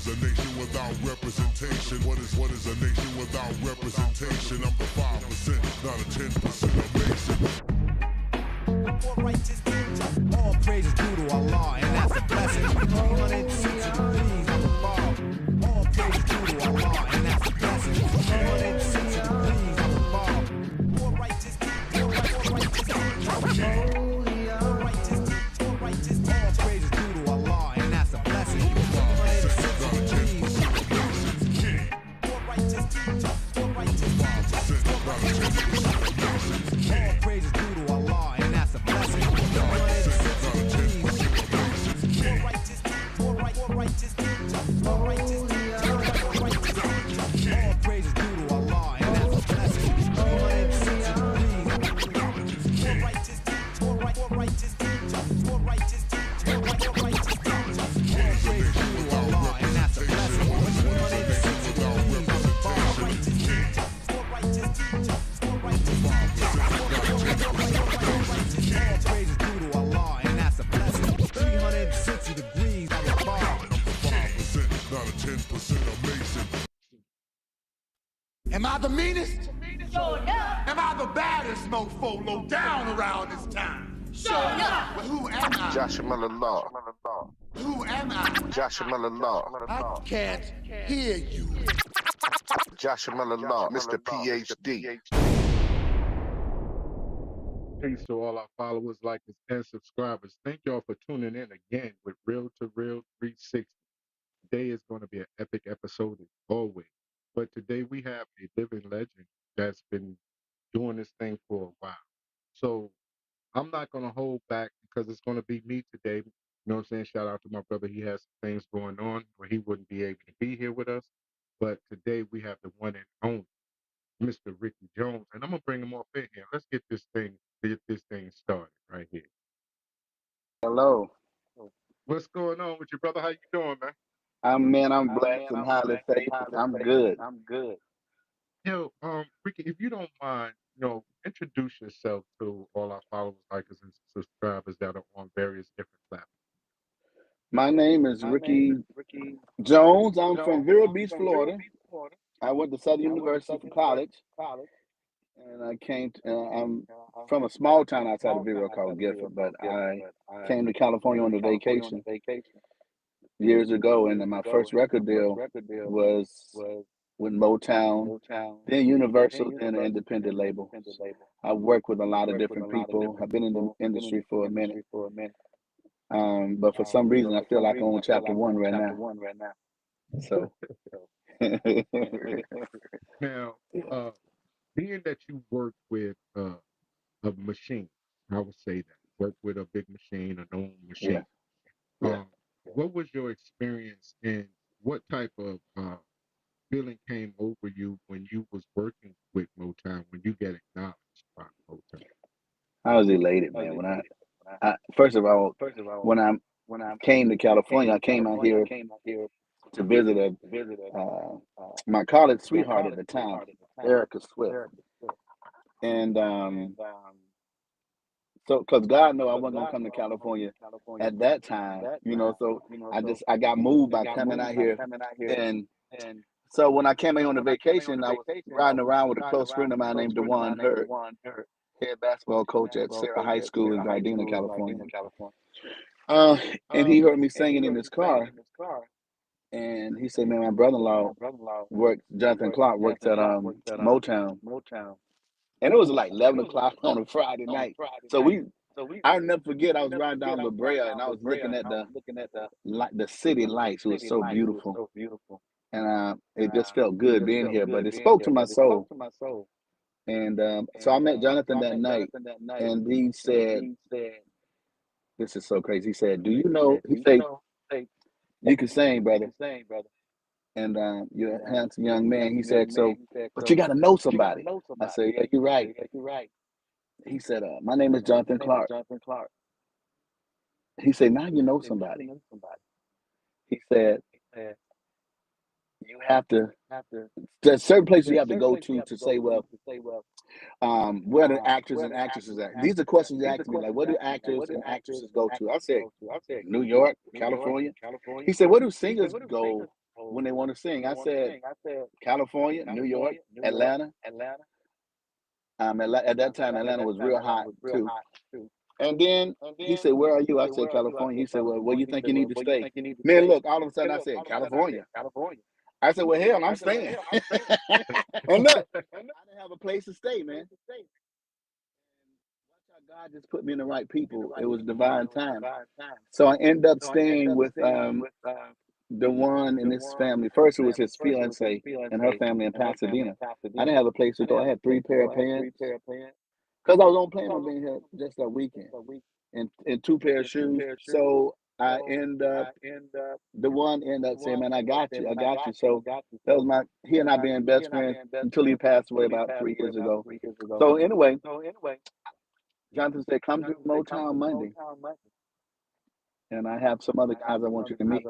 is a nation without representation? What is a nation without representation? I'm the 5%, not a 10% of Mason. All praises due to Allah, and that's a blessing. 360 degrees of above. All praises due to Allah, and that's a blessing. 360 degrees of above. All righteous, all praises due to Allah, and that's a blessing. 360 degrees. All praises due to Allah, and that's a blessing. Am I the meanest? Sure enough. Am I the baddest mofo low down around this time? Sure enough. Well, who am I? Joshua Law. Who am I? Joshua Law. I can't hear you. Joshua Law, Mr. PhD. Thanks to all our followers, likers, and subscribers. Thank y'all for tuning in again with Real2reel360. Today is going to be an epic episode as always. But today we have a living legend that's been doing this thing for a while. So I'm not going to hold back because it's going to be me today. You know what I'm saying? Shout out to my brother. He has some things going on where he wouldn't be able to be here with us. But today we have the one and only Mr. Ricky Jones. And I'm going to bring him off in here. Let's get this thing started right here. Hello. What's going on with you, brother? How you doing, man? I'm blessed and highly favored. I'm good. Yo, Ricky, if you don't mind, introduce yourself to all our followers, likers, and subscribers that are on various different platforms. My name is Ricky Jones. I'm from Vero Beach, Florida. I went to Southern University for college. And I came I'm from a small town outside of Vero called Gifford, but I came to California on a vacation years ago, and then my first record deal was with Motown, then Universal, then an independent label. I've worked with a lot of different people. I've been in the industry for a minute. But for some reason, I feel like I'm on chapter one right now. So. Now, being that you work with a machine, I would say that, work with a big machine, a known machine. Yeah. What was your experience and what type of feeling came over you when you was working with Motown, when you get acknowledged by Motown? I was elated, man. When I first of all, when I came to California, I came out here to visit my college sweetheart at the time, Erica Swift, and so because God knew I wasn't gonna come to California at that time, so I got moved by coming out here, and so when I came in on the vacation, I was riding around with a close friend of mine named DeJuan Hurd, head basketball coach at Sarah High School in Gardena, California. And he heard me singing in his car, and he said, "Man, my brother-in-law Jonathan Clark works at Motown." And it was like 11 o'clock on a Friday night. So I'll never forget, I was riding down La Brea, and I was looking at the city lights. It was so beautiful. And it just felt good being here, but it spoke to my soul. And so I met Jonathan that night, and he said, this is so crazy. He said, "Do you know," he said, "you can sing, brother. And you're a handsome young man." He said, "But you got to know somebody." I said, "Yeah, you're right." He said, "My name is Jonathan Clark." He said, "Now you know somebody." He said, "You have to, there's certain places you have to go to say, well, where the actors and actresses at?" These are questions you ask me, like, where do actors and actresses go to? I said, "New York, California." He said, "Where do singers go when they want to sing. I said California, New York, Atlanta. At that time, Atlanta was real hot too. And then he said, "Where are you?" I said, "California." He said, "Well, where you think you need to stay?" Man, look, all of a sudden I said, "California." I said, "Well, hell, I'm staying." And look, I didn't have a place to stay, man. Watch how God just put me in the right people. It was divine time. So I ended up staying with the one in his family. First, it was his fiance and her family in Pasadena. I didn't have a place to go. I had 3 pair of pants because I was on plan on being here just that weekend, and 2 pair of shoes. So I end up the one ended up saying, "Man, I got you." So that was he and I being best friends until he passed away about 3 years ago. So anyway, Jonathan said, "Come to Motown Monday, and I have some other guys I want you to meet."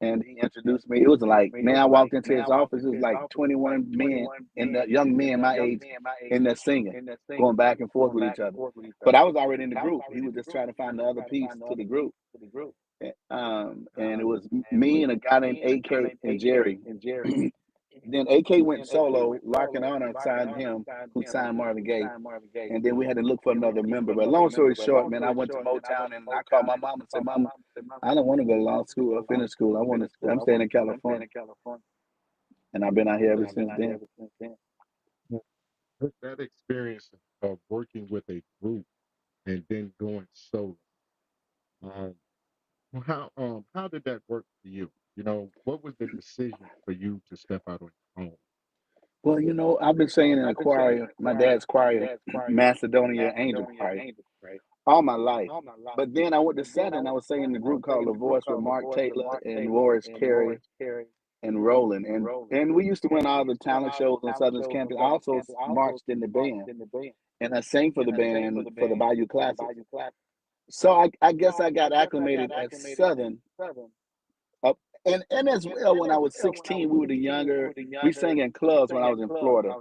And he introduced me. It was like, man, I walked into his office. It was like 21 men and the young men my age in there singing, going back and forth with each other. But I was already in the group. He was just trying to find the other piece to the group. And it was me and a guy named AK and Jerry. Then AK went solo. Larkin Honor signed him, who signed Marvin Gaye. And then we had to look for another member. But long story short, man, I went to Motown and I called my mom and said, "Mama, I don't want to go to law school or finish school. I'm staying in California." And I've been out here ever since then. That experience of working with a group and then going solo, um, how did that work for you? You know, what was the decision for you to step out on your own? Well, I've been singing in a choir, my dad's choir, Macedonia Angel Choir, all my life. But then I went to Southern. I was singing in a group called The Voice with Mark Taylor and Morris Carey and Roland. And we used to win all the talent shows on Southern's campus. I also marched in the band. And I sang for the band for the Bayou Classics. So I guess I got acclimated at Southern. Uh, and as well, when I was 16, we were the younger. We sang in clubs when I was in Florida.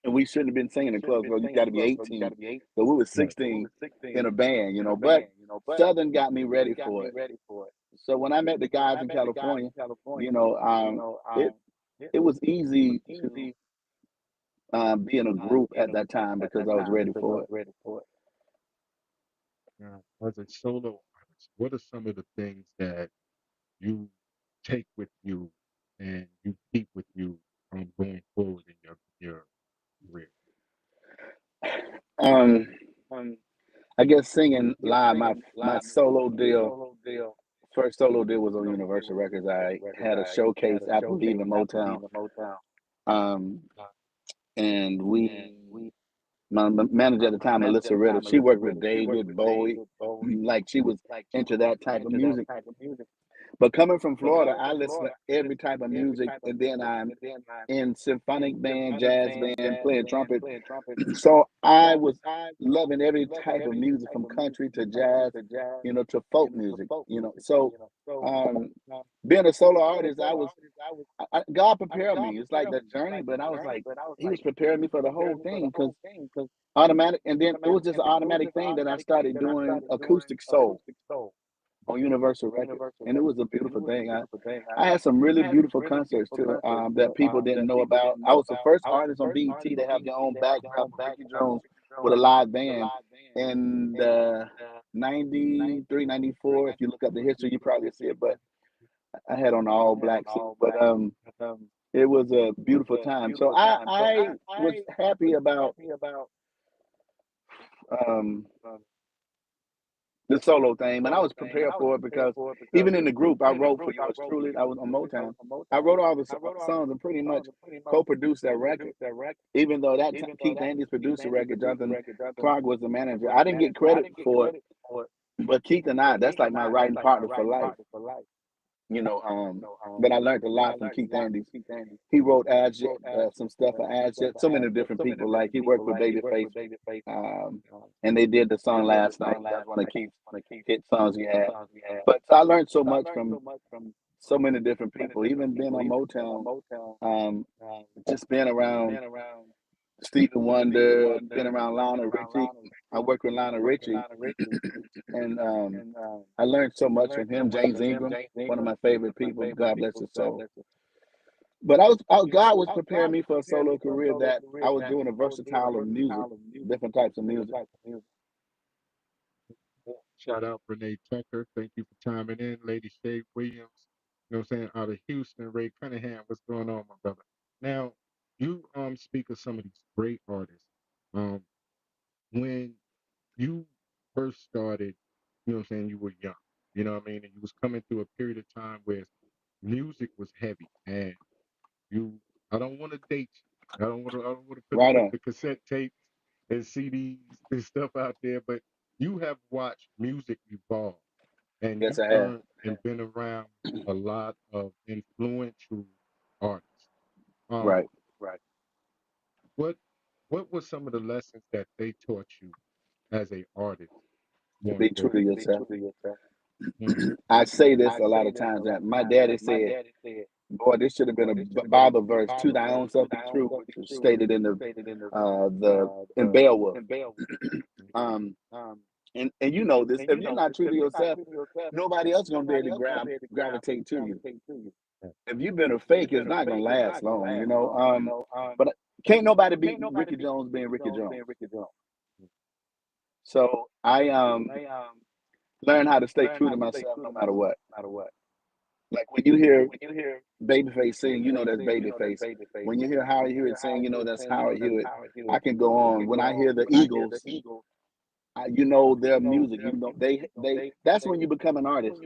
And we shouldn't have been singing in clubs. Well, you got to be 18. So we were Right. 16 in a band, But Southern got me ready for it. So when I met the guys in California, you know, it it was easy to be in a group at that time because I was ready for it. Now, as a solo artist, what are some of the things that you take with you and you keep with you going forward in your career? Um, I guess singing live, my solo deal, first solo deal was on Universal Records. I had a showcase after leaving Motown. Um, and my manager at the time, Alyssa Ritter, she worked with David Bowie, like she was into that type of music. But coming from Florida, I listen to every type of music, and then I'm in symphonic band, jazz band, playing trumpet. So I was loving every type of music from country to jazz, to folk music, So being a solo artist, God prepared me. It's like the journey, but I was like, He was preparing me for the whole thing because automatic, and then it was just an automatic thing that I started doing acoustic soul on Universal Records, and it was a beautiful thing. I had some really beautiful concerts too that people didn't know about. I was the first artist on BET to have their own background for Ricky Jones with a live band in the 93, 94. If you look up the history, you probably see it. But I had on the all black suit, but it was a beautiful time. So I was happy about um, the solo thing, and I was prepared for it because even in the group I wrote for yours truly. I was on Motown. I wrote all the songs and pretty much co-produced that record. Even though that time Keith Andes produced the record, Jonathan Clark was the manager. I didn't get credit for it, but Keith and that's like my writing partner for life. But I learned a lot from Keith Andes. He wrote some stuff for Adjet, so many different people. Like he worked with Babyface, and they did the song last night. That's one of Keith's hit songs he had. But I learned so much from so many different people. Even being on Motown, just being around Stevie Wonder, been around Lionel Richie. I work with Lionel Richie, and I learned so much from him. James Ingram, one of my favorite people. God bless his soul. But God was preparing me for a solo career that I was doing a versatile of music, different types of music. Shout out Renee Tucker. Thank you for chiming in. Lady Shay Williams, you know what I'm saying, out of Houston. Ray Cunningham, what's going on, my brother? Now, you speak of some of these great artists. Um, when you first started, you know what I'm saying, you were young, you know what I mean, and you was coming through a period of time where music was heavy and you I don't want to date you. I don't want to put Right on. the cassette tapes and CDs and stuff out there, but you have watched music evolve and Yes, you've I have. learned and been around a lot of influential artists. Um, Right. what what were some of the lessons that they taught you as a artist To going be true forward? to yourself. Mm, I say this a lot of times that my daddy said, boy, this should have been a Bible verse, to thy own self be true, which was stated in the in Beowulf. Um, and you know this, if you're not true to yourself, nobody else gonna be able to gravitate to you. If you've been a fake, it's not gonna last long, you know. But can't nobody beat Ricky Jones being Ricky Jones. So I learned how to stay true to myself no matter what. Like when you hear Babyface sing, you know that's Babyface. When you hear Howard Hewitt sing, you know that's Howard Hewitt. I can go on. When I hear the Eagles, you know their music. You know they. That's when you become an artist.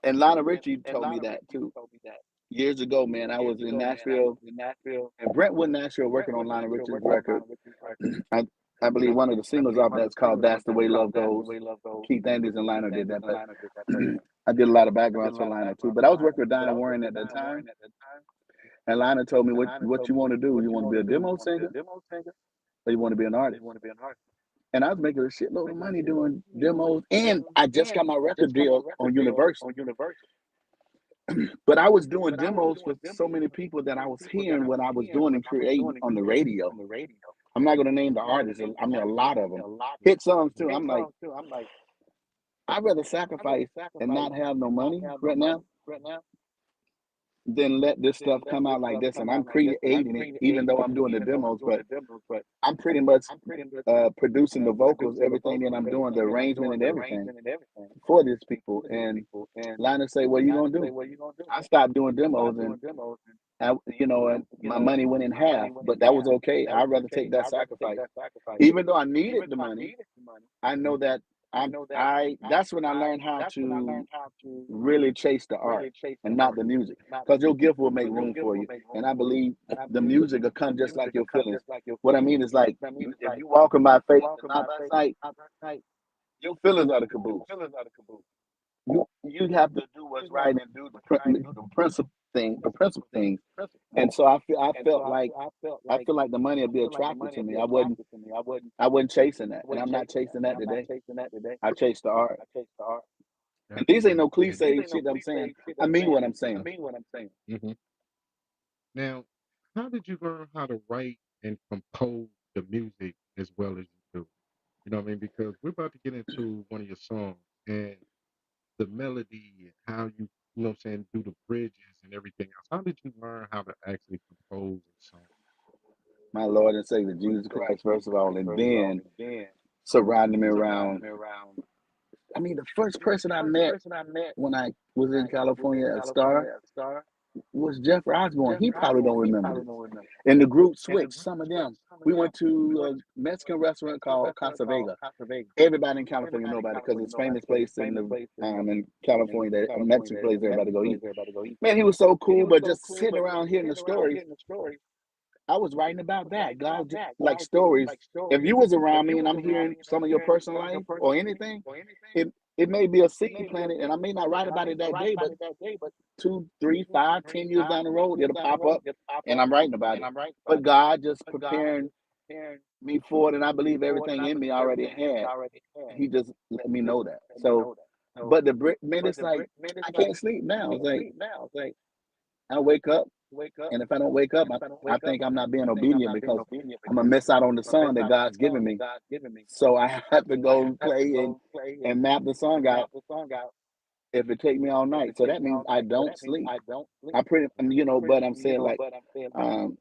And Lionel Richie told me that too years ago. Man, I was in Nashville and Brentwood, Nashville, working on Lionel Richie's record. I I believe one of the singles off that's called "That's the Way Love Goes." Keith Andrews and Lionel did that, but I did a lot of backgrounds for Lionel too. But I was working with Diane Warren at that time, and Lionel told me, what you want to do? You want to be a demo singer, or you want to be an artist? And I was making a shitload of money doing demos, and I just got my record deal on Universal. But I was doing demos for so many people that I was hearing what I was doing and creating on the radio. I'm not going to name the artists. I mean, a lot of them. Hit songs too. I'm like, I'd rather sacrifice and not have no money right now than let this stuff come out like this. And I'm creating it, even though I'm doing the demos, but I'm pretty much producing the vocals, everything, and I'm doing the arrangement and everything for these people. And Lionel say, what you going to do? I stopped doing demos and and my money went in half, but that was okay. I'd rather take that sacrifice. Even though I needed the money, I know that that's when I learned how to really chase the art and not the music. Because your gift will make room for you. And I believe the music will come just like your feelings. What I mean is like if you walking by faith and not by sight, your feelings are the caboose. You have to do what's right and do the principal things. And so I feel like the money would be attracted to me. I wasn't chasing that, and I'm not chasing that today. I chase the art. And these ain't no absolutely. cliche shit that I'm saying. I mean what I'm saying. Hmm. Now, how did you learn how to write and compose the music as well as you do? You know what I mean? Because we're about to get into one of your songs and the melody and how you know what I'm saying, do the bridges and everything else. How did you learn how to actually compose a song? My Lord and Savior Jesus Christ, first of all, and then surrounding me around. I mean, the first person I met when I was in California at Star was Jeffrey Osborne. He probably don't remember this. And the group switched, some of them. We went to a Mexican restaurant called Casa Vega. Everybody in California know about it because it's a famous place in California, that a Mexican place everybody go eat. Man, he was so cool, but just sitting around hearing the stories, I was writing about that. God, like stories. If you was around me and I'm hearing some of your personal life or anything, it may be a seed planted, and I may not write about it that day, but 2, 3, 5, 10 years down the road, it'll pop up, and I'm writing about it. But God just preparing me for it, and I believe everything in me already had. He just let me know that. So, but man, it's like I can't sleep now. It's like I wake up, and if I don't wake up, I think I'm not being obedient because I'm gonna miss out on the song that God's given me. So I have to go play and map the song out if it take me all night. So that means I don't sleep. I pretty, but I'm saying like, um,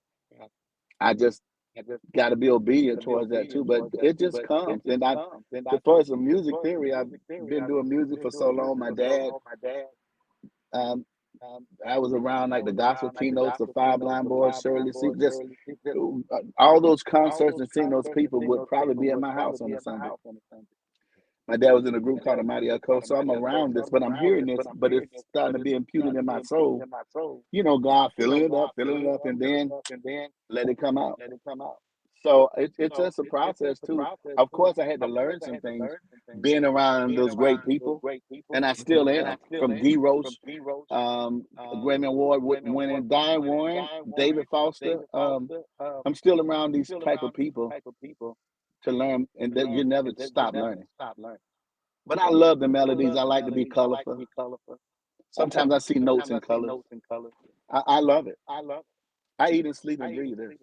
I just got to be obedient towards that too. But it just comes, and the first of music theory, I've been doing music for so long. My dad, um, I was around like the gospel keynotes, the Five Blind Boys, Shirley C. Just all those concerts and seeing those people would probably be at my house on a Sunday. My dad was in a group called the Mighty Echo, so I'm around this, but I'm hearing this, but it's starting to be imputed in my soul. God filling it up, and then let it come out. So it's just a process too. Of course, I had to learn some things being around those great people, and I still am. From D. Roach, Grammy Award winning Diane Warren, David Foster. I'm still around these type of people to learn, and that you never stop learning. But I love the melodies. I like to be colorful. Sometimes I see notes in colors. I love it. I eat and sleep and breathe it.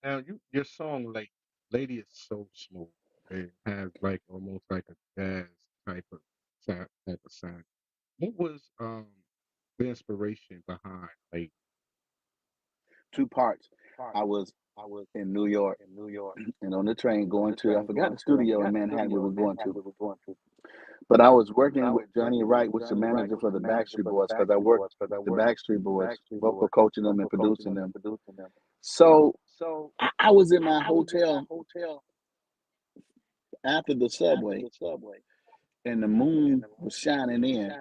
Now, your song, like "Lady," is so smooth. It has like almost like a jazz type of sound. What was the inspiration behind like? Two parts. I was in New York, and on the train going to, I forgot the studio in Manhattan we were going to. But I was working with Johnny Wright, which is the manager for the Backstreet Boys, because I worked with the Backstreet Boys, vocal coaching them and producing them. So I was in my hotel after the subway, and the moon was shining in.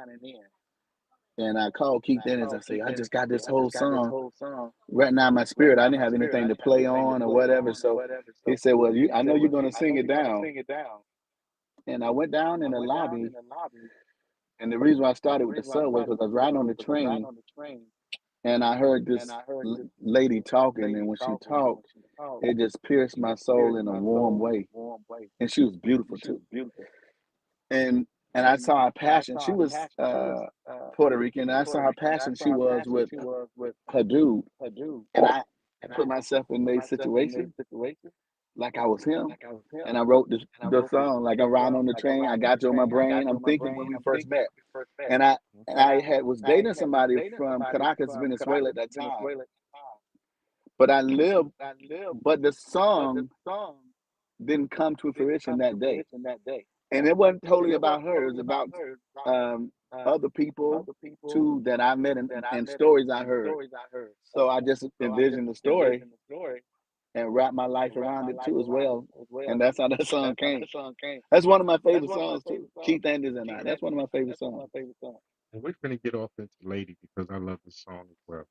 And I called Keith Dennis. I said, I just got this whole song right now in my spirit. I didn't have anything to play on or whatever. So he said, well, I know you're going to sing it down. And I went down in the lobby. And the reason why I started with the subway was I was riding on the train, and I heard this lady talking. And when she talked, it just pierced my soul in a warm way. And she was beautiful too. And I saw her passion. She was Puerto Rican. And I saw how passionate she was with her dude. And I put myself in their situation like I was him. And I wrote the song like I'm riding on the train. I got you on my brain. I'm thinking when we first met. And I was dating somebody from Caracas, Venezuela at that time. But but the song didn't come to fruition that day. And it wasn't totally about her. It was about other people too that I met and stories I heard. So I just envisioned the story and wrapped my life around it too as well. And that's how that song came. That's one of my favorite songs too. Keith Andrews and I. That's one of my favorite songs. And we're gonna get off into "Lady" because I love this song as well.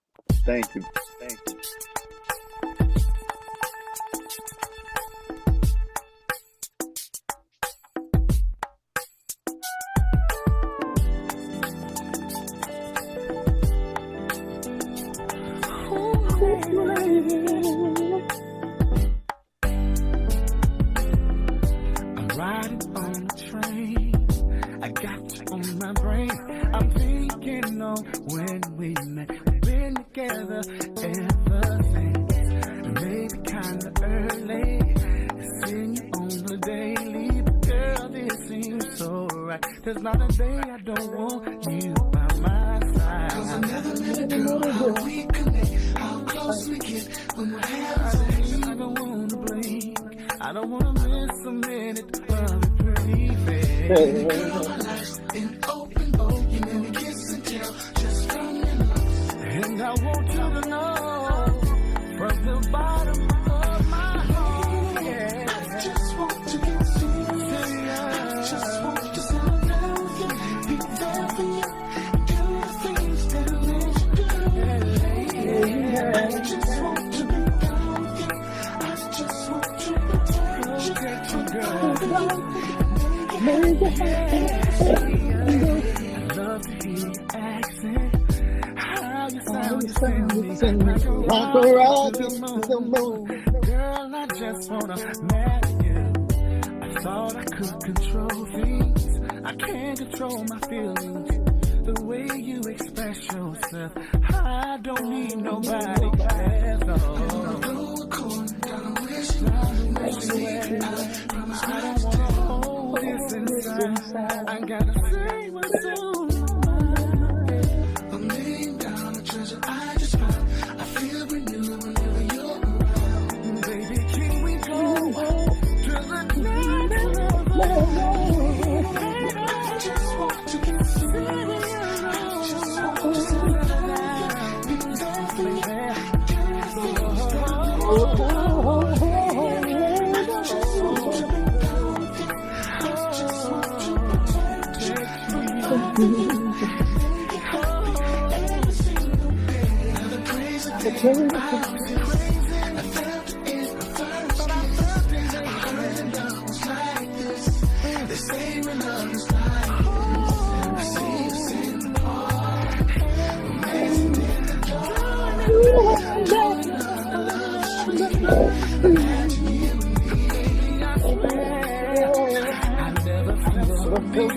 Thank you. I'm riding on the train. I got you on my brain. I'm thinking on when we met. We've been together ever since. Maybe kinda early. Seeing you on the daily. But girl, this seems so right. There's not a day I don't want you by my side. 'Cause I never met a girl how we connect, how close we get when we're having sex. I don't wanna blink, I don't wanna miss a minute of it pretty fast. Girl, my life's an open boat, you know we kiss and tell just from your looks. And I want you to know from the bottom of my heart, yeah. I just want to get serious. I just want to settle down with you, be there for you, do the things that I let you do. Yeah. I just want to be down with you. I just want to protect you, girl. I love to hear your accent. How you sound, you send me like a rocket to the moon. Girl, I just wanna marry you. I thought I could control things. I can't control my feelings. the way you express yourself. I don't need nobody else. I don't wanna hold this inside. I gotta say what's on my mind. I'm laying down a treasure I just found. I feel renewed whenever you're around. Baby, can we go to the next level? I just want to consider you. I just want to settle down.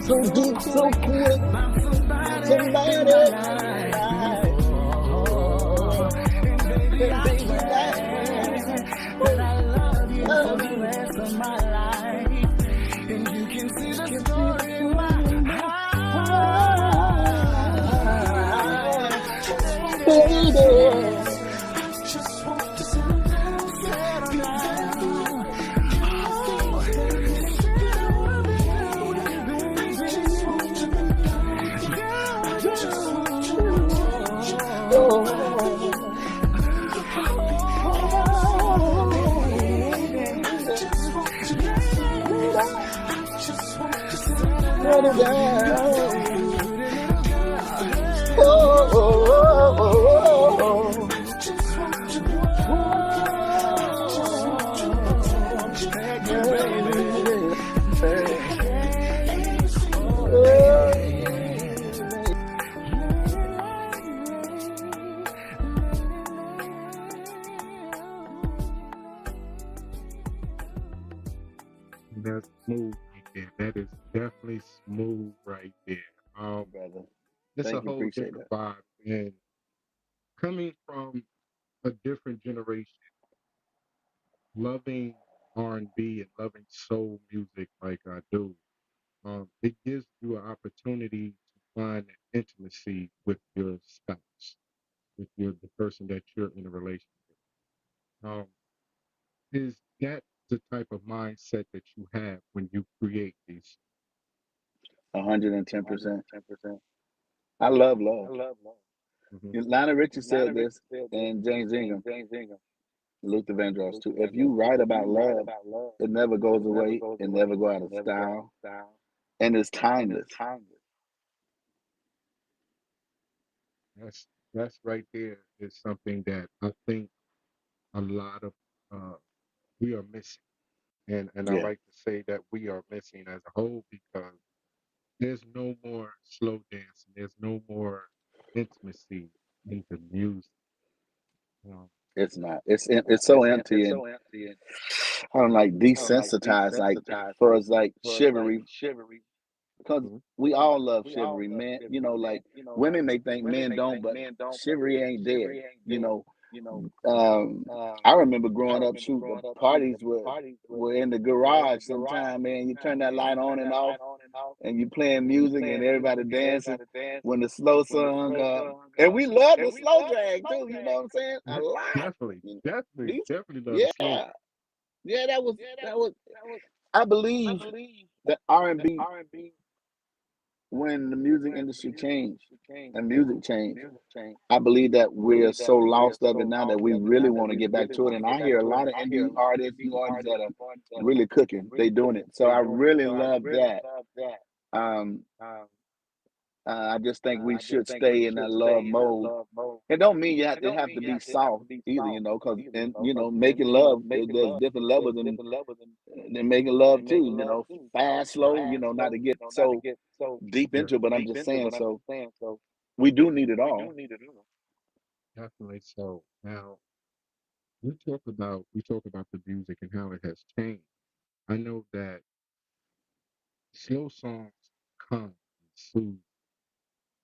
So deep, so cool. Somebody. That I love you for the rest of my life. And you can see the story in my heart. Baby. I just want to settle down. That's smooth right there. That is definitely smooth right there. Um, Brother. it's a Thank you. whole Appreciate different that. vibe. And coming from a different generation, loving R&B and loving soul music like I do, it gives you an opportunity to find intimacy with your spouse, with the person that you're in a relationship. Is that the type of mindset that you have when you create these? 110%. I love love. Hmm. Lionel Richie said this, and James Ingram, Luther Vandross too. If you write about love, it never goes away. It never go out of style, and it's timeless. That's right there is something that I think a lot of uh, we are missing, and I Yeah, like to say that we are missing as a whole because there's no more slow dancing, there's no more intimacy in the music. Um, it's not. It's so empty, and I don't like desensitized. Like for us, like chivalry, because mhm. we all love chivalry, man. Like women may think men don't, but chivalry ain't dead. You know, um, I remember growing up, shoot, the parties were in the garage sometime, man. You turn that light on and off, and you playing music, and everybody dancing when the slow song, and we love the slow drag too. You know what I'm saying? A lot. Definitely, You know, definitely, these, definitely love the slow. yeah, yeah. That was. I believe that R&B, when the music industry changed and music changed, I believe that we're so lost of it now that we really want to get back to it. And I hear a lot of indie artists, new artists that are really cooking. They doing it. So I really love that. Um, I just think we should stay in that love mode. It don't mean you have to be soft either, because and making love, there's different levels and making love too. Fast, slow. Not to get so deep Yeah, into it, but I'm just saying. So we do need it all. definitely. So now we talk about the music and how it has changed. I know that slow songs come and soothe,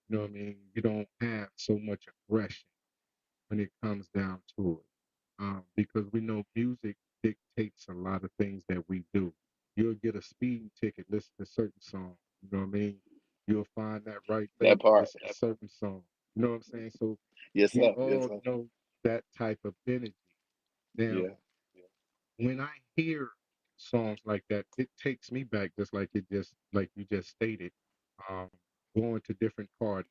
You know what I mean? You don't have so much aggression when it comes down to it. Because we know music dictates a lot of things that we do. You'll get a speeding ticket, listen to certain songs. You know what I mean? You'll find that right That lady, part. listen to certain songs. You know what I'm saying? So Yes, we sir. Yes, all sir. know that type of energy. Now, Yeah. when I hear songs like that, it takes me back just like you just stated, um, going to different parties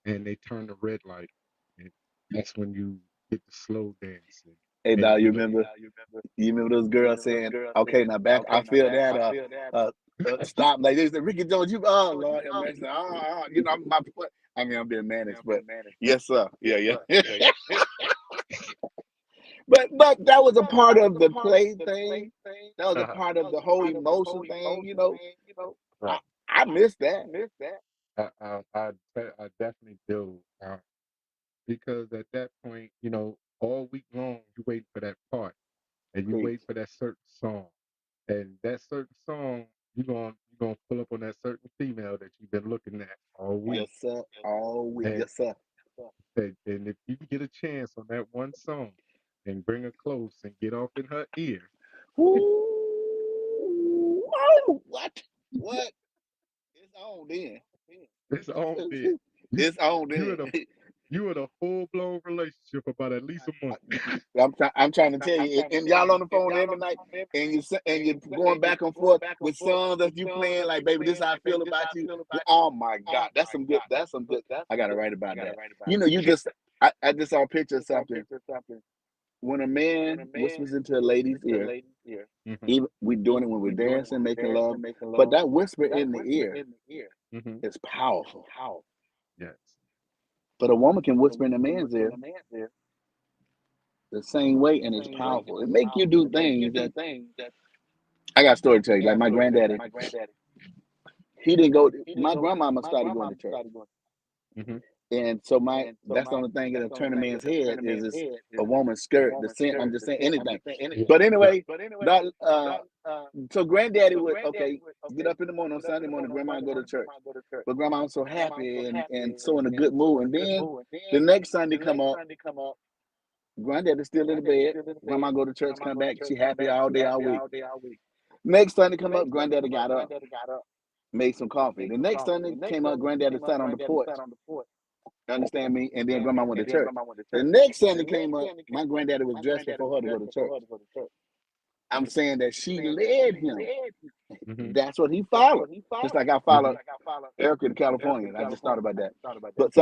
and they turn the red light. And that's when you get the slow dancing. Hey, And dog, you know, you remember those girls saying, "Okay, now back, I feel that, uh, stop." Like they said, Ricky Jones, you, oh Lord have mercy, you know, I'm my foot. I mean, I'm being managed, but yes, sir, yeah, yeah. But that was a part of the play thing. That was a part of the whole emotion thing. You know, I right. I miss that. I definitely do. Because at that point, all week long you wait for that part and you Preach. wait for that certain song. And that certain song, you're gonna pull up on that certain female that you've been looking at all week. Yes, sir. All week. And Yes, sir. and if you can get a chance on that one song and bring her close and get off in her ear, Ooh, oh, what? What? It's on then. it's on then. You It's on you then. in a you in a full blown relationship for about at least a month. I'm trying to tell you, and y'all on the phone every night, and you're going back and forth with songs that you playing like, baby, this is how I feel about you. Oh my God, that's some good. That's some good. I got to write about that. You know, I just saw a picture of something. When a man whispers into a lady's ear, Hmm. even we doing it when we're dancing, making love, but that whisper in the ear Hmm. is powerful. Yes. But a woman can whisper in a man's ear the same way, and it's powerful. It make you do things that I got a story to tell you. Like my granddaddy, he didn't go. My grandmama started going to church, Hmm. and so that's the only thing that'll turn a man's head is this a woman's skirt. The sin. I'm just saying anything. Yeah. But Right. anyway, that so granddaddy would get up in the morning on Sunday morning. Grandma would go to church, but grandma was so happy and so in a good mood. And then the next Sunday come up, granddaddy still in the bed. Grandma go to church, come back. She happy all day, all week. Next Sunday come up, granddaddy got up, made some coffee. The next Sunday came up, granddaddy sat on the porch. Understand me? And then grandma went to church. The next Sunday came up, my granddaddy was dressing for her to go to church. I'm saying that she led him. Hmm. That's what he followed. Just like I followed Erica to California. I just thought about that. But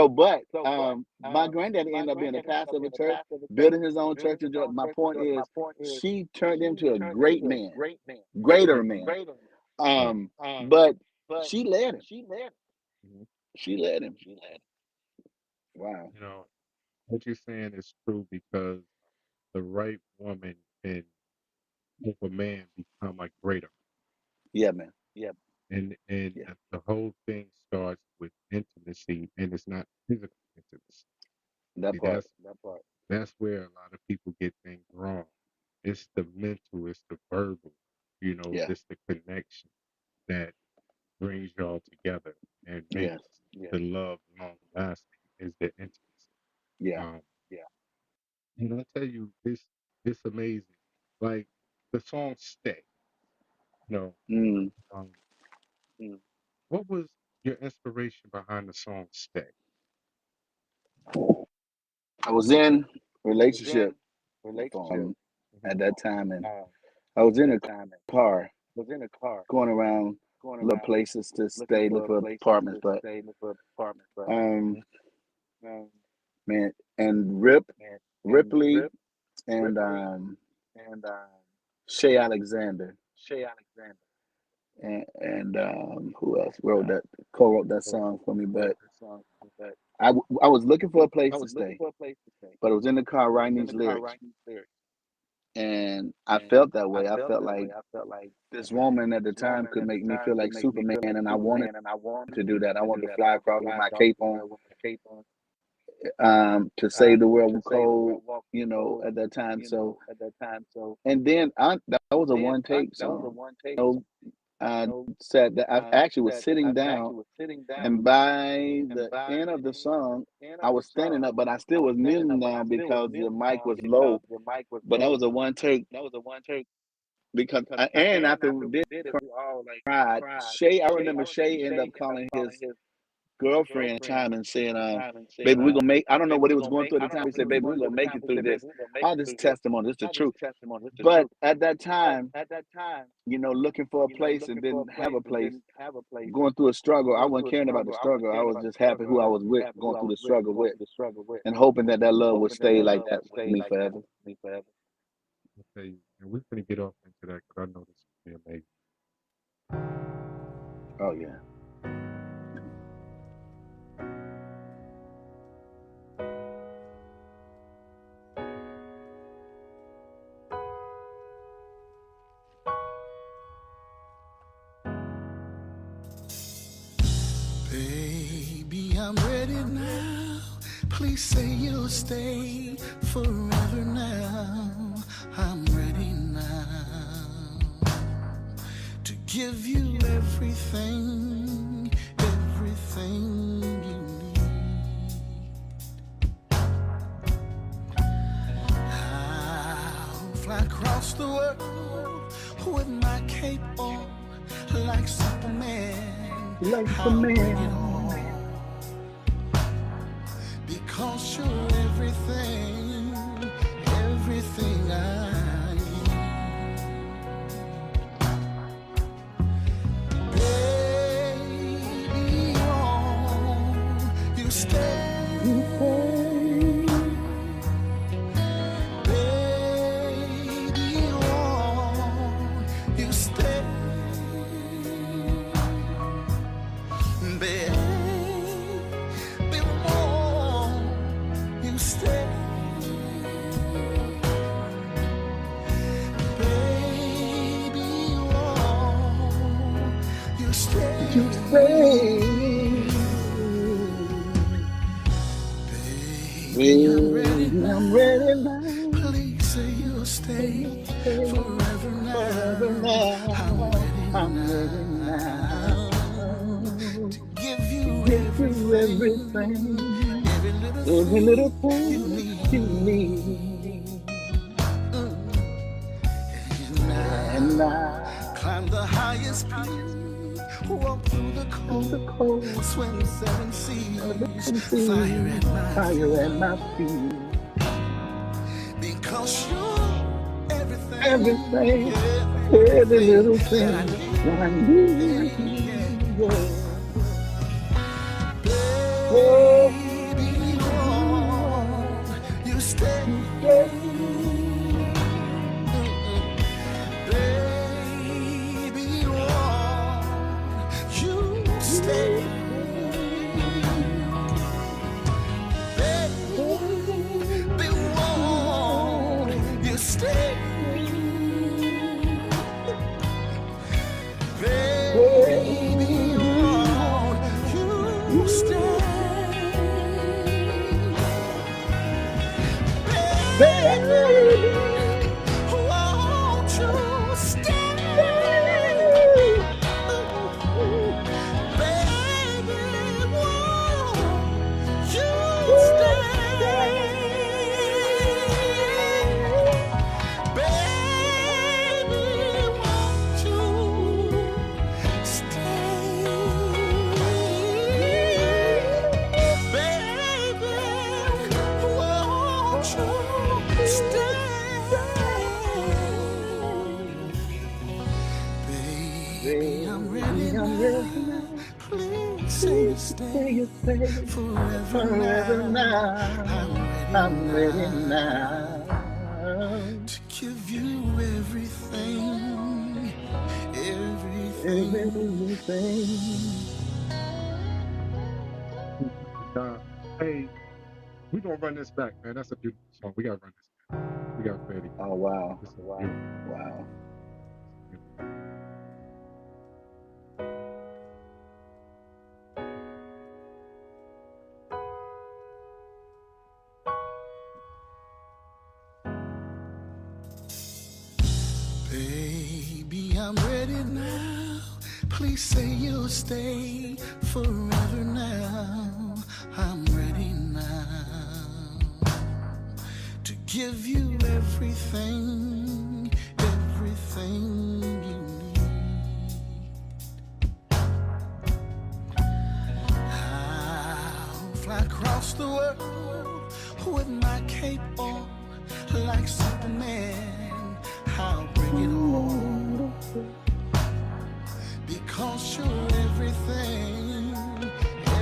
my granddaddy ended up being a pastor of a church, building his own church. My point is, she turned him to a great man, greater man. Right. But she led him. Hmm. She led him. Wow. You know, what you're saying is true because the right woman can help a man become a greater. Yeah, man. And Yeah. the whole thing starts with intimacy, and it's not physical intimacy. That See, part. that's where a lot of people get things wrong. It's the mental, it's the verbal, Yeah. it's the connection that brings y'all together and makes Yes. the love long lasting is the intimacy. Yeah. Um, and I tell you, it's amazing. Like the song "Stay." You know, Mm. um, what was your inspiration behind the song "Stay"? I was in relationship Hmm. at that time, and I was in a car going around little places to stay, look for apartments. But um, Hmm. man, and Ripley and Shay Alexander and who else wrote that co-wrote that song for me. But I was looking for a place to stay, but I was in the car writing these lyrics, and I felt that way. I felt like this woman at the time could make me feel like Superman, and I wanted to do that. I wanted to fly across with my cape on, to save the world with cold, at that time. So, and then that was a one take song. You know, I said that I actually was sitting down, and by the end of the song, I was standing up, but I still was kneeling down because the mic was low. But that was a one take because and after we did cried, Shay, I remember Shay ended up calling his girlfriend chime and saying, baby, we're gonna make I don't know what he was going through at the time. He said, baby, we're gonna make it through this. All this testimony, this is the truth. But at that time, looking for a place and didn't have a place, going through a struggle, I wasn't caring about the struggle. I was just happy who I was with, going through the struggle with, and hoping that that love would stay like that with me forever. I'll tell you, and we're gonna get off into that because I know this will be amazing. Oh yeah. Baby, I'm ready now. Please say you'll stay forever now. I'm ready now to give you everything, everything you need. I'll fly across the world with my cape on like Superman. Like the I'll bring it man. on because you're everything, everything I need. Baby, on you stay. Baby, on you stay. Baby, won't you stay? Baby, won't you stay? You say, Baby, I'm ready baby, I'm now. ready now. Please say you'll stay forever Forever now. I'm ready now. To give you Give you everything, everything, every every little little thing you thing you need. need. And And I climb the highest peak, walk through the the cold, cold, swim 7 seas, fire at my fire at my feet. feet. Because you're everything, Everything, every everything little that I thing that I need. need. Yeah. Oh, Baby, won't you stay? you say, Baby, won't you stay? Baby, won't you stay? Baby, won't you stay? baby, Won't you stay? Baby, won't you stay? Baby, won't you stay? Baby, won't you stay? Baby, I'm ready I'm ready now. now. Please say you Say stay you say forever forever now. now. I'm I'm ready ready now now. to give you everything, everything. Everything. Hey, we're gonna run this back, man. That's a beautiful song. We gotta run this back. We gotta play it again. Oh wow. This is beautiful. Wow. Baby, I'm ready now. Please say you'll stay forever now. I'm ready now to give you everything, everything you need. I'll fly across the world with my cape on like Superman. I'll bring it on because you're everything,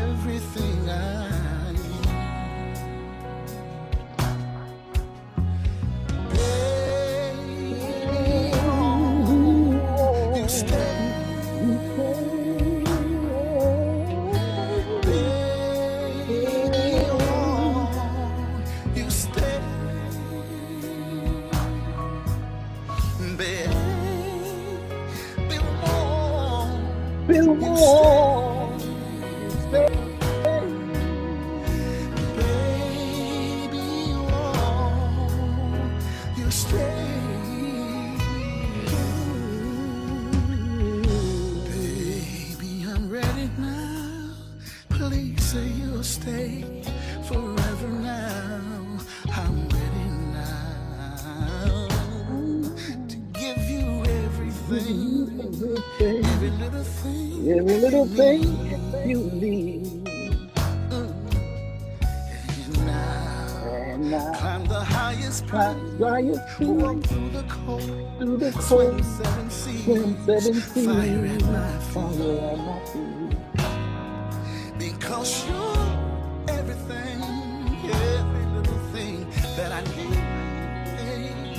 everything I need. Baby, oh, you stay. Baby, oh, you stay. Baby, oh, Bill you stay. Wall, you stay. Baby, oh, you stay. Baby, I'm ready now. Please say you'll stay forever now. I'm ready now to give you everything, every little thing Every you little thing need. you need. And now, And now, climb the highest climb peak, giant walk peaks through the cold, through the swim cold, seven swim seas, 7 fire at seas, my feet. fire at my feet. Because you're everything, every little thing that I need.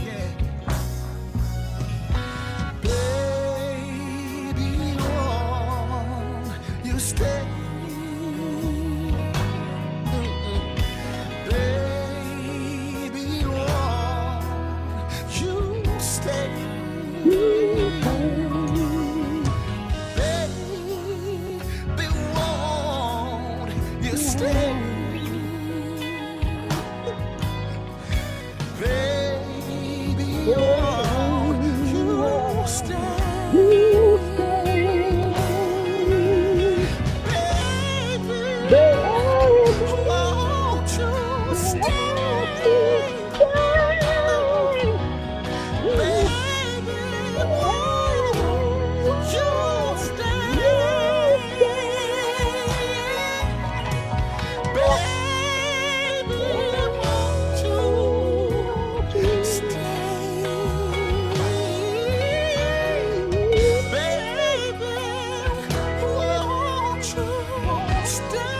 Yeah. Baby, oh, you stay. Baby, oh, you stay. You stay. Baby, won't you stay? Baby, won't you stay? You stay. Baby, Baby, won't you won't stay? you stay? Baby, won't you You stay? Baby, won't you stay? Baby, won't you stay?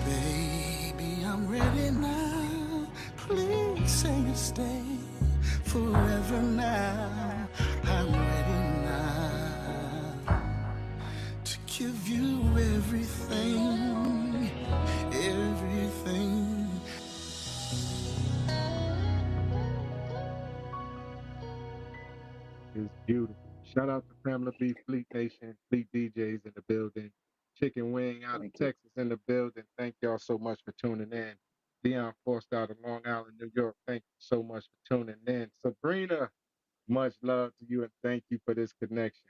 Baby, I'm ready now. Please say you stay forever now. I'm ready now to give you everything, everything. It's beautiful. Shout out to Pamela B, Fleet Nation, Fleet DJs in the building. Chicken Wing out of Thank you. Texas in the building. Thank y'all so much for tuning in. Dion Forst out of Long Island, New York. Thank you so much for tuning in. Sabrina, much love to you and thank you for this connection.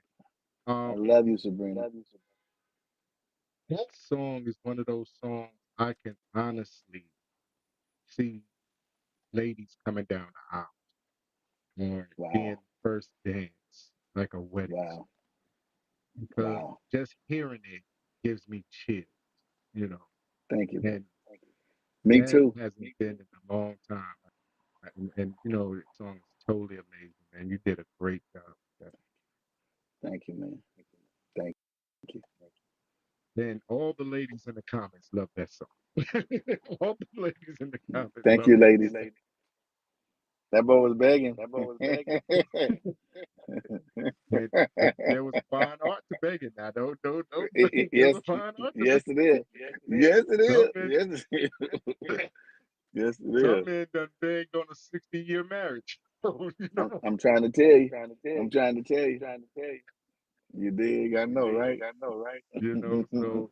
I Um, love you, Sabrina. that song is one of those songs I can honestly see ladies coming down the aisle or being Wow. first dance like a wedding song. Wow. Because Wow. just hearing it gives me chills, you know. Thank you, brother. And Me that too. hasn't been in a long time. And you know, the song is totally amazing, man. You did a great job with that. Thank you, man. Thank you. Then all the ladies in the comments love that song. All the ladies in the comments Thank love you, that ladies. That boy was begging. song. And there was a fine art to begging. Now, don't think there's Yes, a fine art to yes, it is. begging. Yes, it Some is. men, Yes, it is. Yes, it some is. men done begged on a 60-year marriage. So, you know, I'm trying to tell you. I'm trying to tell you. You dig? I know, right? so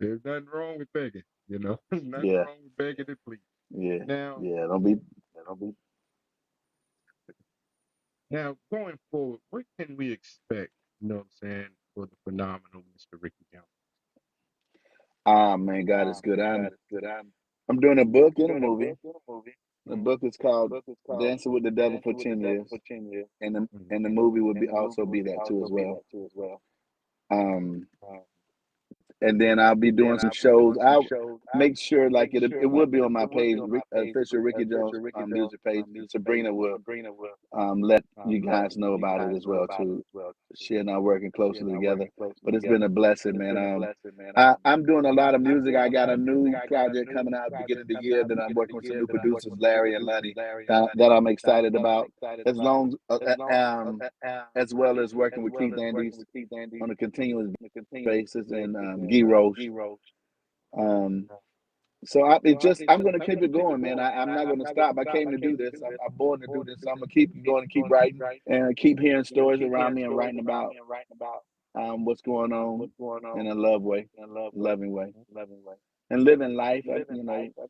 there's nothing wrong with begging. There's nothing Yeah, wrong with begging and pleading. yeah, Now, yeah. Don't be. Now, going forward, what can we expect, you know what I'm saying, for the phenomenal Mr. Ricky Jones? Ah man, God is good. I'm doing a book and a movie. The Mm, book is called Dancing with the Devil for 10 Years, and mm, the movie would be also be that too as well. Um, and then I'll be doing some shows. I'll make sure like it would be on my page, official Ricky Jones music page. Sabrina will let you guys know about it as well too. She and I working closely together, but it's been a blessing, man. I'm doing a lot of music. I got a new project coming out beginning of the year that I'm working with some new producers, Larry and Lenny, that I'm excited about. As long as well as working with Keith Andes on a continuous basis and Guy Roche. Um, so I'm gonna keep it going, man. I'm not gonna stop. I came to do this. I'm born to do this. So I'm gonna keep going and keep writing and keep hearing stories around me and writing about what's going on in a loving way, and living life.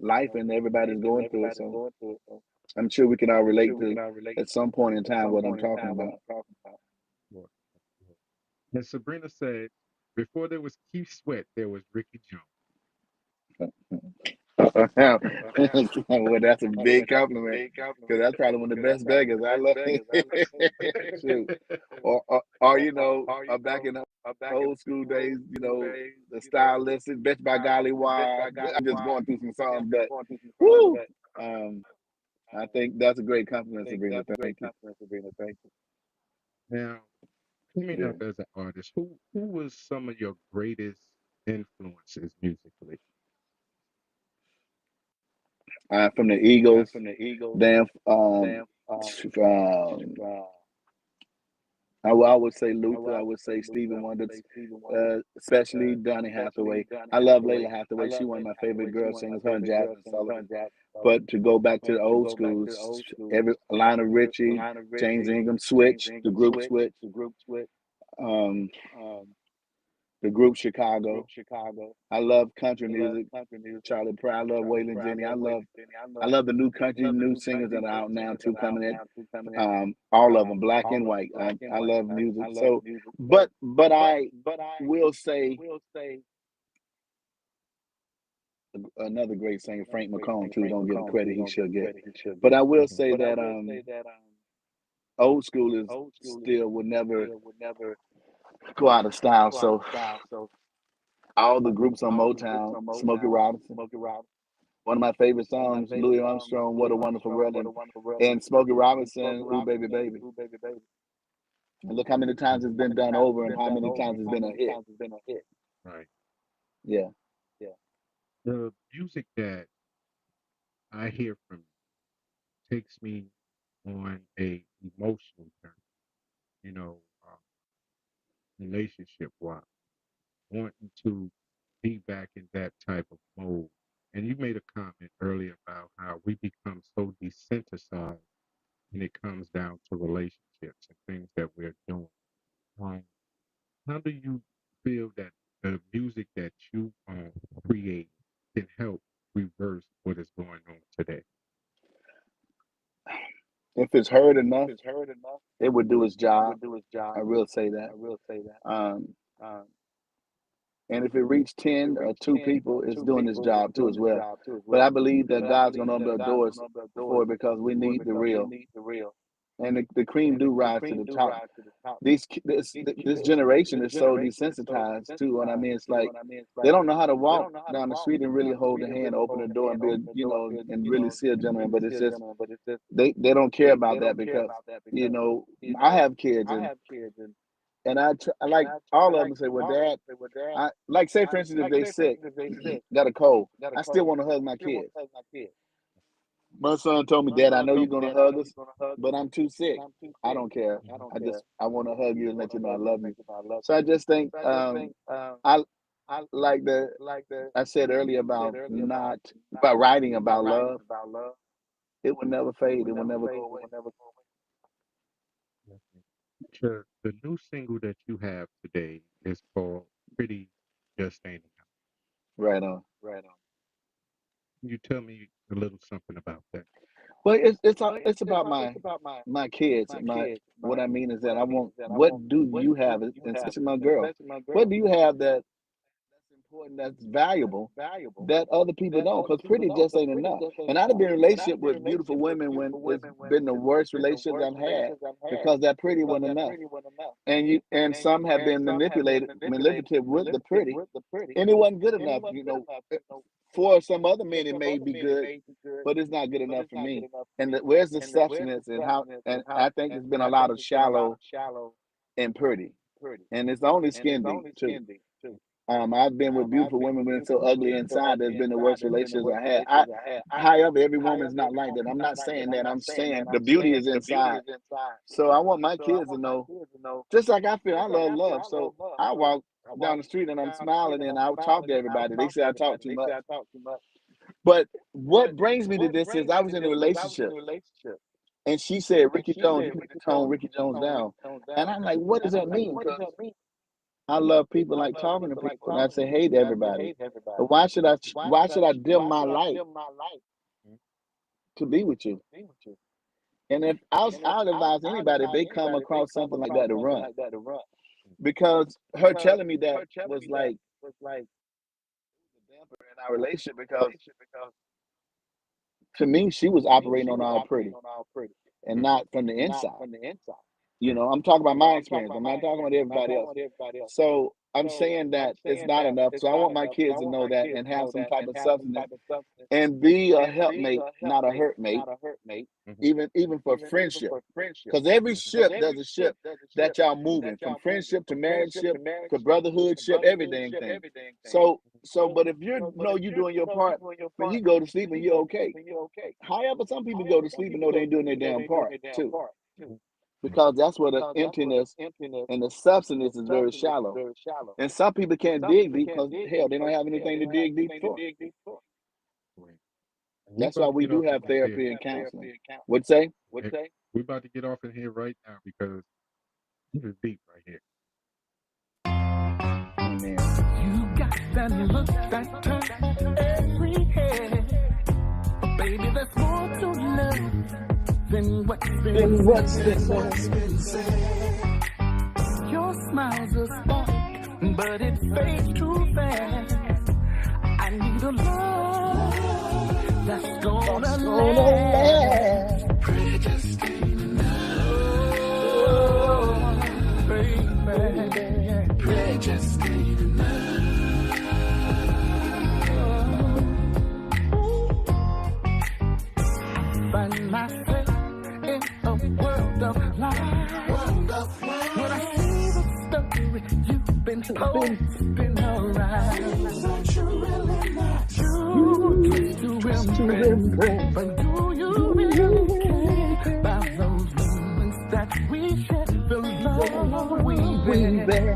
Life, and everybody's going through it. So I'm sure we can all relate to at some point in time what I'm talking about. Lord, Lord. And Sabrina said, before there was Keith Sweat, there was Ricky Jones. Well, that's a big compliment because that's probably one of the best beggars. I love shoot. Or back in the old school days, the style listed, bitch by golly why. I'm just going through some songs, but woo. Um, I think that's a great compliment, Sabrina. Thank you. Now, coming Yeah. up as an artist, who was some of your greatest influences musically? From the Eagles, then um, I would say Luther. I would say Stephen Wonder, especially Donny Hathaway. I love Layla Hathaway. She's one of my favorite girl singers. Her and Jasmine Sullivan. But to go back to the old schools, every Lionel Richie, James Ingram, Switch, the group Switch, um, the group Chicago. I love country music. Charlie Pryor. I love Waylon Jennings. I love the new country, new singers that are out now too, coming in. All of them, black and white. I love music. So, but I will say another great singer, Frank McComb too. Don't get the credit he should get. But I will Mhm. say that old school is still would never go out of style. So all the groups on Motown, Smokey Robinson. One of my favorite songs, Louis Armstrong, "What a Wonderful World," and Smokey Robinson, "Ooh Baby Baby." And look how many times it's been done over, and how many times it's been a hit. Right. Yeah, The music that I hear from you takes me on a emotional journey, you know, relationship wise, wanting to be back in that type of mode. And you made a comment earlier about how we become so desensitized when it comes down to relationships and things that we're doing. Um, how do you feel that the music that you create can help reverse what is going on today? if it's heard enough, it would do its job. I will say that. Um, and if it reached 10 or two people, it's doing its job too as well. But I believe that God's gonna open the doors for it because we need the real, and the cream do rise to the top. This generation is so desensitized too, and I mean it's like they don't know how to walk down the street and really hold a hand, open the door, and be and really see a gentleman. But it's just they don't care about that because you know I have kids and I like all of them say, well, Dad, I like say for instance if they sick, got a cold, I still want to hug my kids. My son told me, Dad, I know you're gonna hug us, but I'm too sick. I don't care. Mhm. I want to hug you and let you know I love you. So I just think I like the I said earlier about not about writing about love. It will never fade. It will never go away. The new single that you have today is called Pretty Just Ain't Enough. Right on. Can you tell me a little something about that? Well, it's about my kids. What I mean is that I want, what do you have, and especially my girl, what do you have that's important, that's valuable, that other people don't? Because pretty just ain't enough. And I've been in a relationship with beautiful women when it's been the worst relationships I've had because that pretty wasn't enough. And some have been manipulative with the pretty, and it wasn't good enough. For some other men it may be good, but it's not good enough for me. And where's the substance, and how? And I think there's been a lot of shallow and pretty, and it's only skin deep too. I've been with beautiful women been so ugly inside. There's been the worst relationships I had. However, every woman's not like that. I'm not saying that. I'm saying the beauty is inside. So I want my kids to know, just like I feel, I love love. So I walk down the street and I'm smiling and I talk to everybody. They say I talk too much. But what brings me to this is I was in a relationship and she said, Ricky Jones, you need to tone Ricky Jones down. And I'm like, what does that mean? Because I love people, like talking to people, and I say hey to everybody. But why should I dim my light to be with you? And if I'll advise anybody, if they come across something like that, to run. Because her telling me that was like the damper in our relationship, because to me she was operating on all pretty and not from the inside. I'm talking about my experience. I'm not talking about everybody else. So I'm saying that it's not enough. So I want my kids to know that and have some type of substance and be a helpmate, not a hurtmate, even for friendship. Because every ship, there's a ship that y'all moving from friendship to marriage ship to brotherhood ship, every dang thing. So, but if you know you're doing your part, when you go to sleep and you're okay. However, some people go to sleep and know they ain't doing their damn part too. Because that's where the emptiness and the substance is very shallow. And some people can't dig deep because, hell, they don't have anything to dig deep for. That's why we do have therapy and counseling. What'd you say? We're about to get off in here right now because this is deep right here. Amen. You got that look that turns every head. But baby, there's more to love than what's been said. Your smile's a spark, but it fades too fast. I need a love that's gonna last. Pretty just ain't enough. Oh, baby, pretty just ain't enough. Find myself in a world of life. When I see the story you've been posting around, don't you really not? You just to impress, but do you really care about those moments that we share, the love we bear?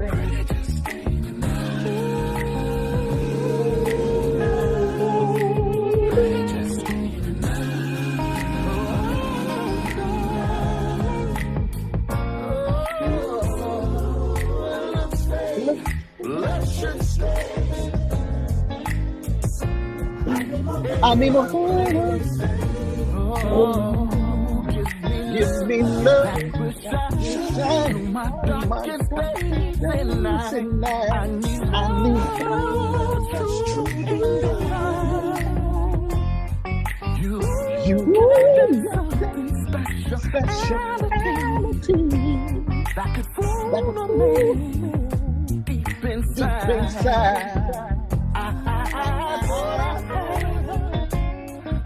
Pretty just ain't enough. Pretty just ain't enough. I need a corner. Give me love. Shine my darkest days and night. I need love that's true. You got something speciality that could fool a man deep inside.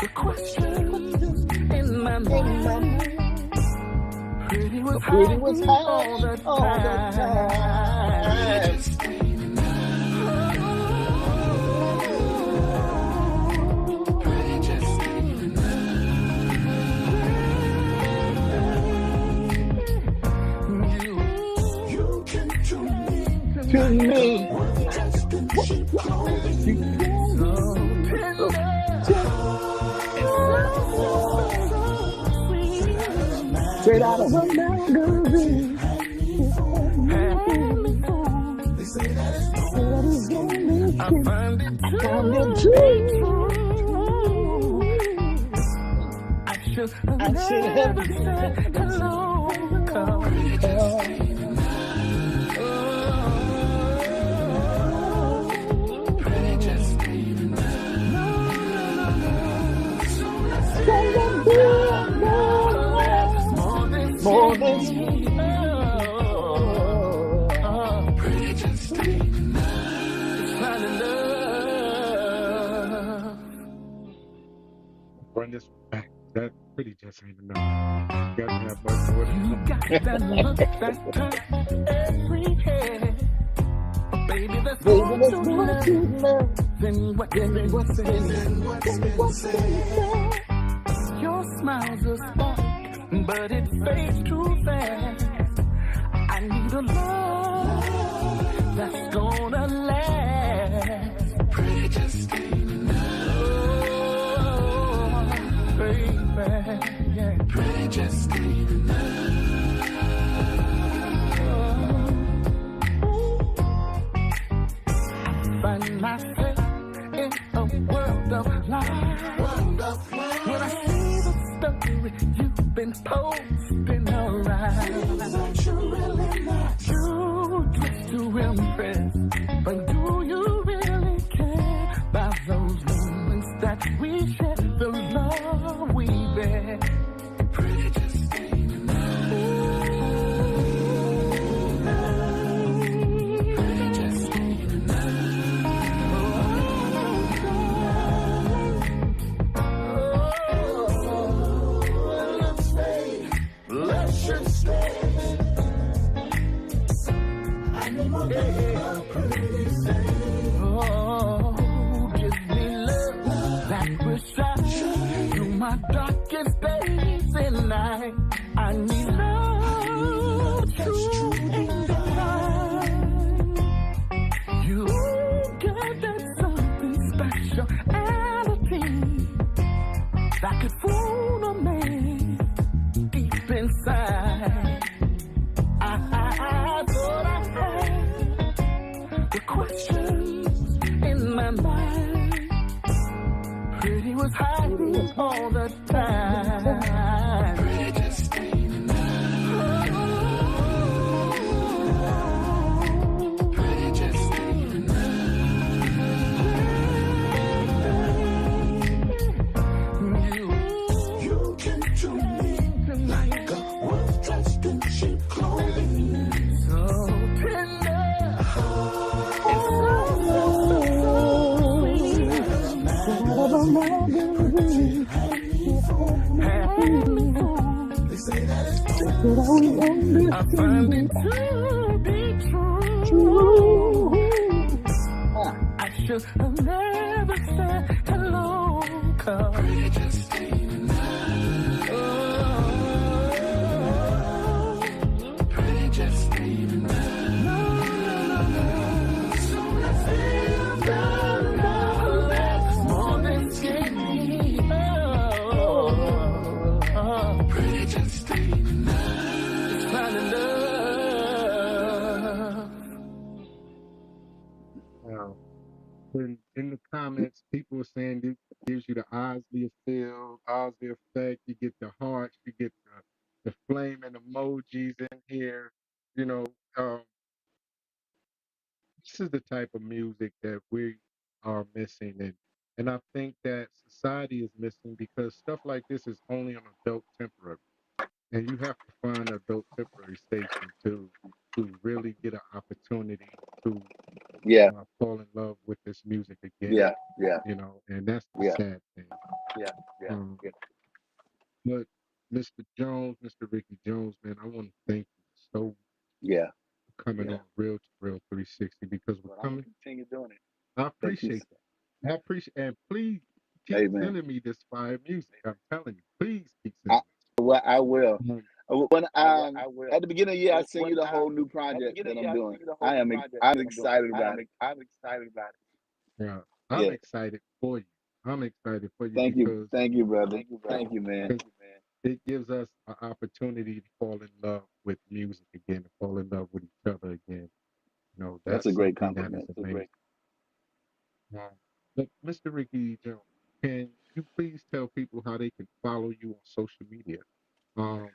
The question in my mind, pretty was high all the time. Just ain't enough. Pretty just ain't enough. You can to me. Just in cheap clothing. Straight out of a magazine. They say that it's gonna I find it true. I should I should have never said hello. more than sweet. Run this back. That pretty just ain't enough. You got to have much more than You got that look that turns every head. Baby, that's more to love than what's been said. Your smile's a spark, but it fades too fast. I need a love that's gonna last. Pretty just ain't enough. Baby, yeah. Pretty just ain't find myself in a world of lies. When I see the story you've been posting around, you really not true just to impress. But do you really care about those moments that we share, the love we bear? Pretty just ain't enough. Pretty just ain't let's just stay. I need more oh, give me love that will shine through my darkest days and night. I need love true and divine. You got that something speciality that could fool a man deep inside. I thought I had the questions in my mind. Pretty was hiding all the time. Pretty just ain't enough. Pretty just ain't enough. You can do me like a wolf dressed in cheap clothing. So tender. It's so sweet. They say that it's I find it to be true. I should have never said hello, 'cause pretty just ain't enough. Pretty just ain't enough. So let's feel love more than skinny. Pretty just ain't enough. Finding love. Now, in the comments, people are saying it gives you the Osley effect. You get the hearts, you get the flame and emojis in here. You know, um, this is the type of music that we are missing, and I think that society is missing because stuff like this is only on adult temporary, and you have to find an adult temporary station to really get an opportunity to Yeah, fall in love with this music again. yeah, yeah, You know, and that's the yeah, sad thing. yeah, yeah, Um, yeah, but Mr. Jones, Mr. Ricky Jones, man, I want to thank you so yeah, for coming yeah. on Real to Real 360 because we're But I'm gonna coming. continue doing it. I Thank you. appreciate that. I appreciate, and please keep Amen. sending me this fire music. I'm telling you, please keep I sending well, I will. it. When I will. at the beginning of the year, I send When you the whole new at the project beginning that of the I'm year, I doing. send you the whole new project I'm that I'm doing. excited about it. I'm excited about it. Yeah, I'm Yeah. excited for you. I'm excited for you Thank you, brother. Thank you, brother. Thank you, man. because it gives us an opportunity to fall in love with music again, to fall in love with each other again. You know, That's a that's great something that is compliment. amazing. But Mr. Ricky Jones, can you please tell people how they can follow you on social media?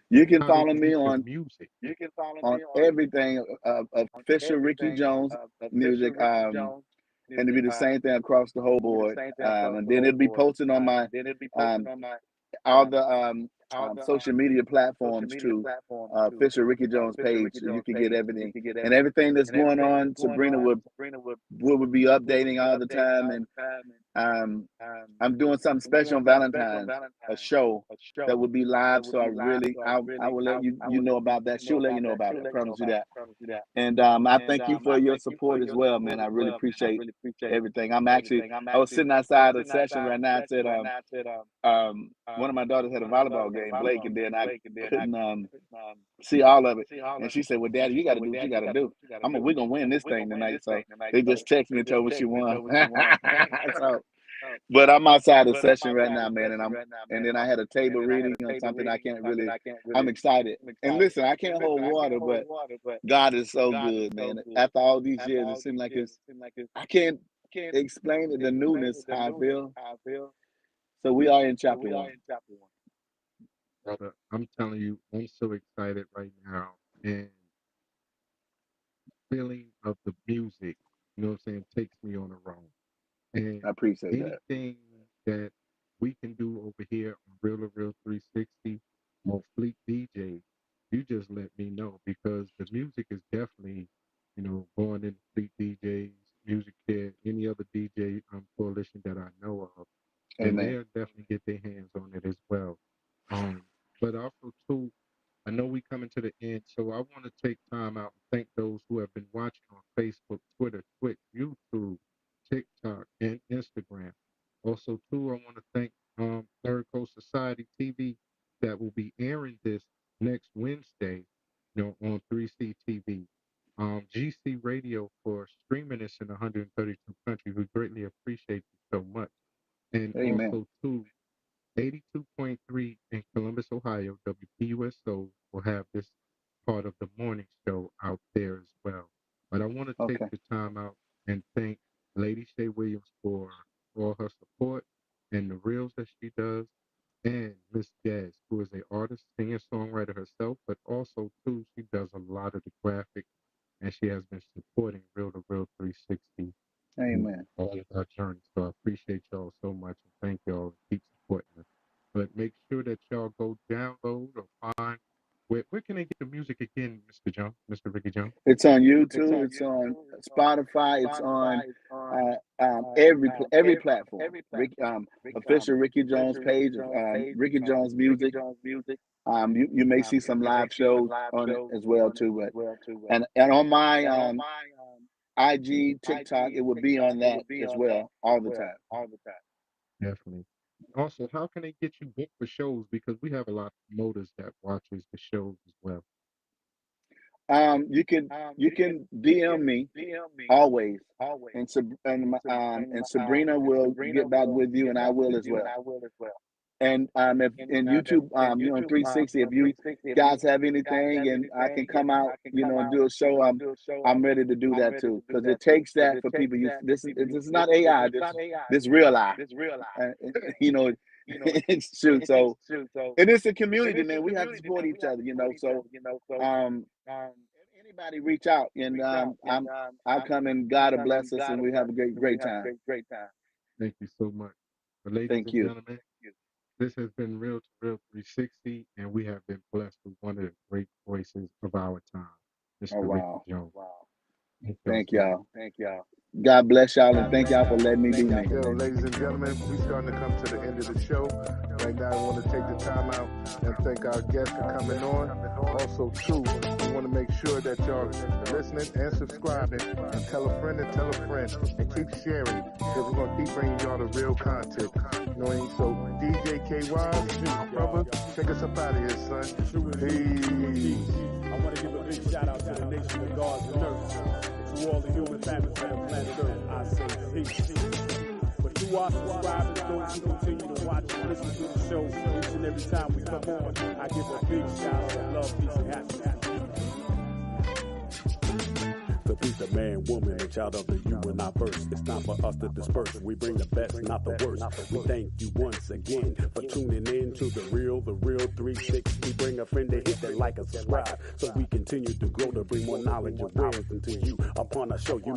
You can How they follow can me get your on music. everything. Official Ricky Jones music. And it'll be the same thing across the whole board. And then it'll be posted on my um, all the social media platforms too. Official Ricky Jones page, so you can get everything and everything that's going on. Sabrina would be updating all the time, and um, I'm doing something special on Valentine's, a show that will be live. So I will let you know about that. She'll let you know about it. I promise you that. And I thank you for your support as well, man. I really appreciate everything. I was sitting outside a session right now. I said one of my daughters had a volleyball game, Blake, and then I couldn't see all of it. And she said, "Well, Daddy, you got to do what you got to do. We're gonna win this thing tonight." So they just texted me and told me she won. So, but I'm outside the session right now, man, and then I had a table reading on something I can't really. I'm excited. And listen, I can't hold water, but God is so good, man. After all these years, it seems like I can't explain it, the newness, how I feel. So we are in chapter 1. Brother, I'm telling you, I'm so excited right now. And feeling of the music, you know what I'm saying, takes me on a roll. And I appreciate that. anything that we can do over here on Real2reel360 or Fleet DJ, you just let me know, because the music is definitely, going in Fleet DJs, Music Care, any other DJ coalition that I know of, and Amen. they'll definitely get their hands on it as well. But also too, I know we coming to the end, so I want to take time out and thank those who have been watching on Facebook, Twitter, Twitch, YouTube, TikTok, and Instagram. Also, too, I want to thank Third Coast Society TV that will be airing this next Wednesday, on 3C TV. GC Radio for streaming this in 132 countries. We greatly appreciate you so much. And Amen. also, too, 82.3 in Columbus, Ohio, WPUSO will have this part of the morning show out there as well. But I want to take Okay. the time out and thank Lady Shay Williams for all her support and the reels that she does, and Miss Jazz, who is an artist, singer, songwriter herself, but also too she does a lot of the graphics, and she has been supporting Real to Real 360 Amen. all of our journey. So I appreciate y'all so much, and thank y'all, and keep supporting us. But make sure that y'all go download or find where can they get the music again, Mr. Jones, Mr. Ricky Jones? It's on YouTube. It's on Spotify. It's on every platform. Official Ricky Jones page of Ricky Jones Music. You may see some live shows on it as well too. But and on my IG, TikTok, it will be on that as well all the time. Definitely. Also, how can they get you booked for shows? Because we have a lot of promoters that watches the shows as well. You can DM me always, and Sabrina will get back with you, and I will as well. And if in YouTube, on 360, if you guys have anything, and I can come out, and do a show, I'm ready to do that too, because it takes that for people. This is not AI. This real life. You know, it's true. So, and it's a community, man. We have to support each other. So anybody reach out, and I'll come, and God will bless us, and we have a great time. Thank you so much. But ladies Thank and you. gentlemen, this has been Real to Real 360, and we have been blessed with one of the great voices of our time, Mr. Oh, Ricky wow. Jones. Thank y'all. God bless y'all, and thank y'all for letting me be me. Yo, ladies and gentlemen, we starting to come to the end of the show. Right now, I want to take the time out and thank our guests for coming on. Also, too, we want to make sure that y'all listening and subscribing, and tell a friend, and keep sharing, because we're going to keep bringing y'all the real content. You know what I mean? So, DJ KY, brother, take us up out of here, son. Peace. I want to give a big shout out to the nation of gods and earth. To all the human families of the planet Earth, I say peace. But to our subscribers, those who continue to watch and listen to the show each and every time we come on, I give a big shout out of love, peace, and happiness. beat the man, woman, and child of the you and I verse. It's time for us to disperse. We bring the best, not the worst. We thank you once again for tuning in to the Real 360. Bring a friend to hit that like and subscribe so we continue to grow to bring more knowledge and wisdom to you upon our show. You